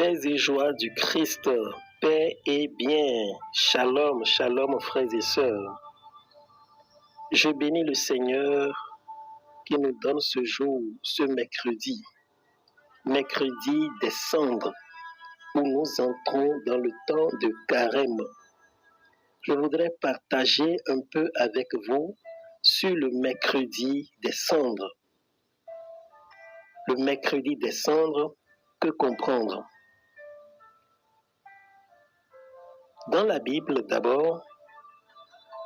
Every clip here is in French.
Paix et joie du Christ, paix et bien. Shalom, shalom frères et sœurs. Je bénis le Seigneur qui nous donne ce jour, ce mercredi des cendres, où nous entrons dans le temps de carême. Je voudrais partager un peu avec vous sur le mercredi des cendres. Le mercredi des cendres, que comprendre? Dans la Bible, d'abord,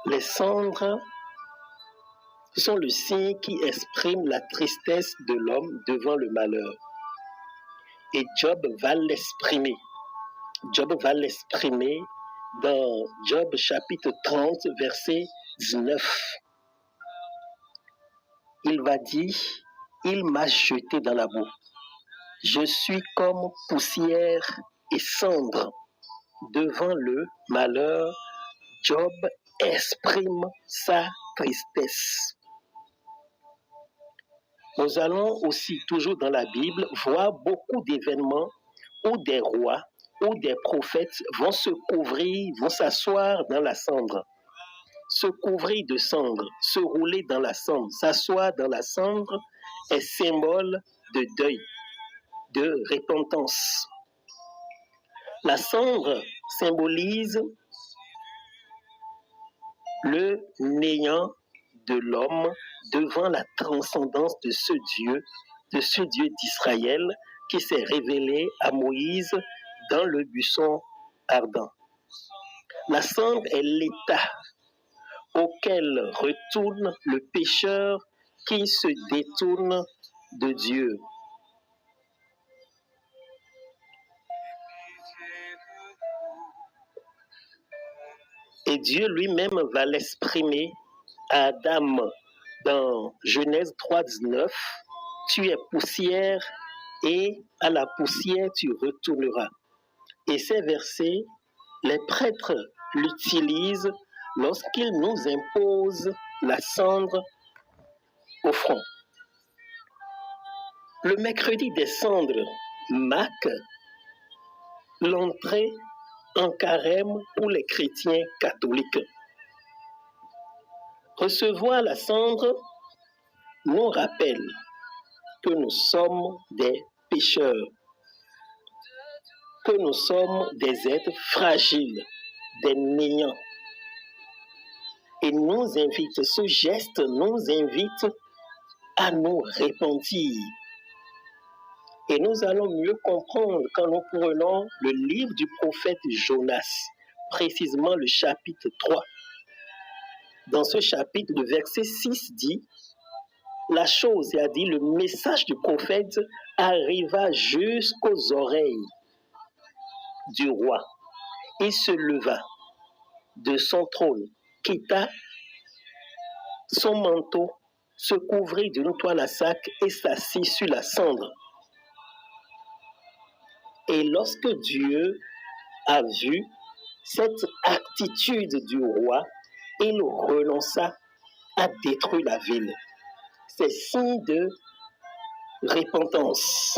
les cendres sont le signe qui exprime la tristesse de l'homme devant le malheur. Et Job va l'exprimer. Job va l'exprimer dans Job chapitre 30, verset 19. Il va dire, il m'a jeté dans la boue. Je suis comme poussière et cendre. Devant le malheur, Job exprime sa tristesse. Nous allons aussi, toujours dans la Bible, voir beaucoup d'événements où des rois, où des prophètes vont se couvrir, vont s'asseoir dans la cendre. Se couvrir de cendre, se rouler dans la cendre, s'asseoir dans la cendre est symbole de deuil, de repentance. La cendre symbolise le néant de l'homme devant la transcendance de ce Dieu d'Israël qui s'est révélé à Moïse dans le buisson ardent. La cendre est l'état auquel retourne le pécheur qui se détourne de Dieu. Et Dieu lui-même va l'exprimer à Adam dans Genèse 3,19. Tu es poussière et à la poussière tu retourneras. Et ces versets, les prêtres l'utilisent lorsqu'ils nous imposent la cendre au front. Le mercredi des cendres marque l'entrée en carême pour les chrétiens catholiques. Recevoir la cendre nous rappelle que nous sommes des pécheurs, que nous sommes des êtres fragiles, des néants. Et ce geste nous invite à nous repentir. Et nous allons mieux comprendre quand nous prenons le livre du prophète Jonas, précisément le chapitre 3. Dans ce chapitre, le verset 6 dit, la chose, c'est-à-dire le message du prophète, arriva jusqu'aux oreilles du roi. Il se leva de son trône, quitta son manteau, se couvrit d'une toile à sac et s'assit sur la cendre. Et lorsque Dieu a vu cette attitude du roi, il renonça à détruire la ville. C'est signe de repentance.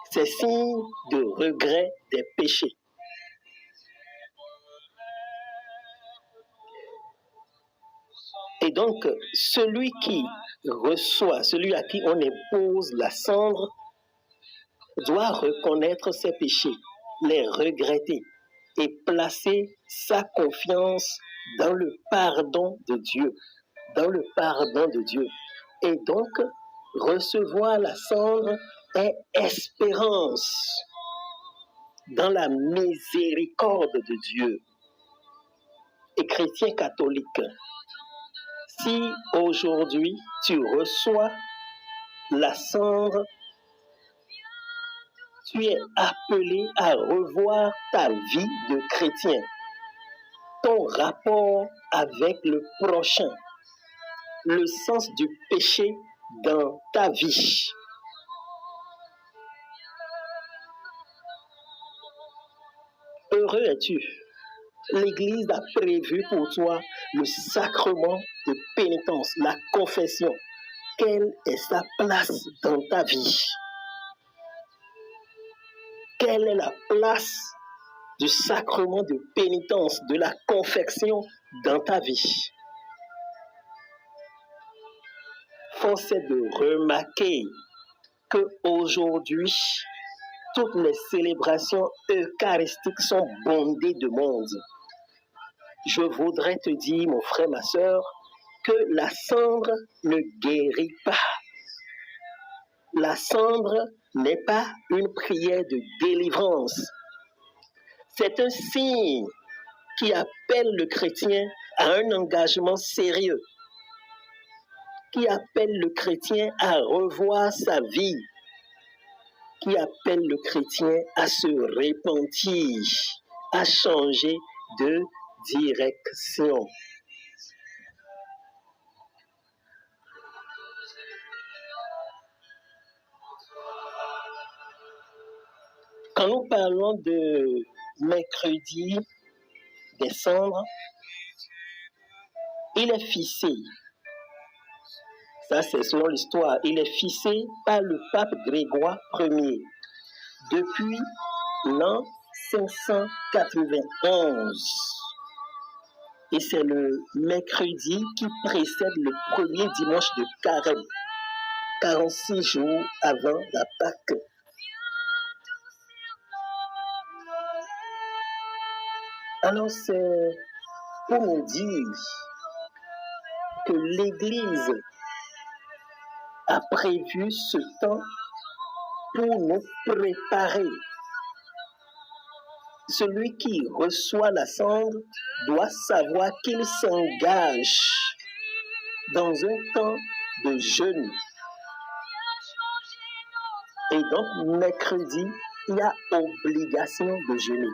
C'est signe de regret des péchés. Et donc, celui qui reçoit, celui à qui on impose la cendre, doit reconnaître ses péchés, les regretter et placer sa confiance dans le pardon de Dieu, dans le pardon de Dieu. Et donc, recevoir la cendre est espérance dans la miséricorde de Dieu. Et chrétien catholique, si aujourd'hui tu reçois la cendre, tu es appelé à revoir ta vie de chrétien, ton rapport avec le prochain, le sens du péché dans ta vie. Heureux es-tu. L'Église a prévu pour toi le sacrement de pénitence, la confession. Quelle est sa place dans ta vie? quelle est la place du sacrement de pénitence, de la confection dans ta vie. Force est de remarquer qu'aujourd'hui, toutes les célébrations eucharistiques sont bondées de monde. Je voudrais te dire, mon frère, ma soeur, que la cendre ne guérit pas. La cendre n'est pas une prière de délivrance. C'est un signe qui appelle le chrétien à un engagement sérieux, qui appelle le chrétien à revoir sa vie, qui appelle le chrétien à se repentir, à changer de direction. Quand nous parlons de mercredi des cendres, il est fixé. Ça, c'est selon l'histoire. Il est fixé par le pape Grégoire Ier depuis l'an 591. Et c'est le mercredi qui précède le premier dimanche de Carême, 46 jours avant la Pâque. Alors c'est pour nous dire que l'Église a prévu ce temps pour nous préparer. Celui qui reçoit la cendre doit savoir qu'il s'engage dans un temps de jeûne. Et donc, mercredi, il y a obligation de jeûner.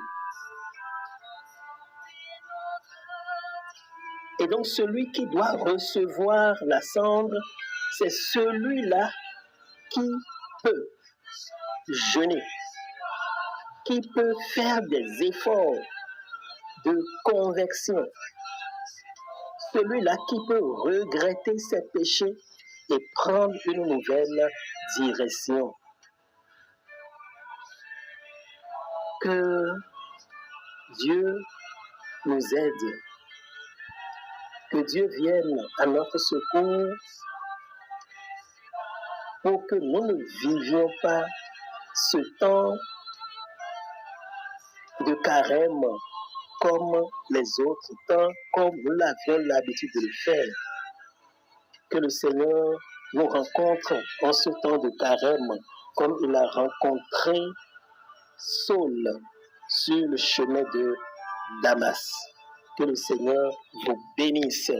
Et donc, celui qui doit recevoir la cendre, c'est celui-là qui peut jeûner, qui peut faire des efforts de conversion, celui-là qui peut regretter ses péchés et prendre une nouvelle direction. Que Dieu nous aide, que Dieu vienne à notre secours pour que nous ne vivions pas ce temps de carême comme les autres temps, comme nous l'avions l'habitude de le faire. Que le Seigneur nous rencontre en ce temps de carême, comme il a rencontré Saul sur le chemin de Damas. Que le Seigneur vous bénisse.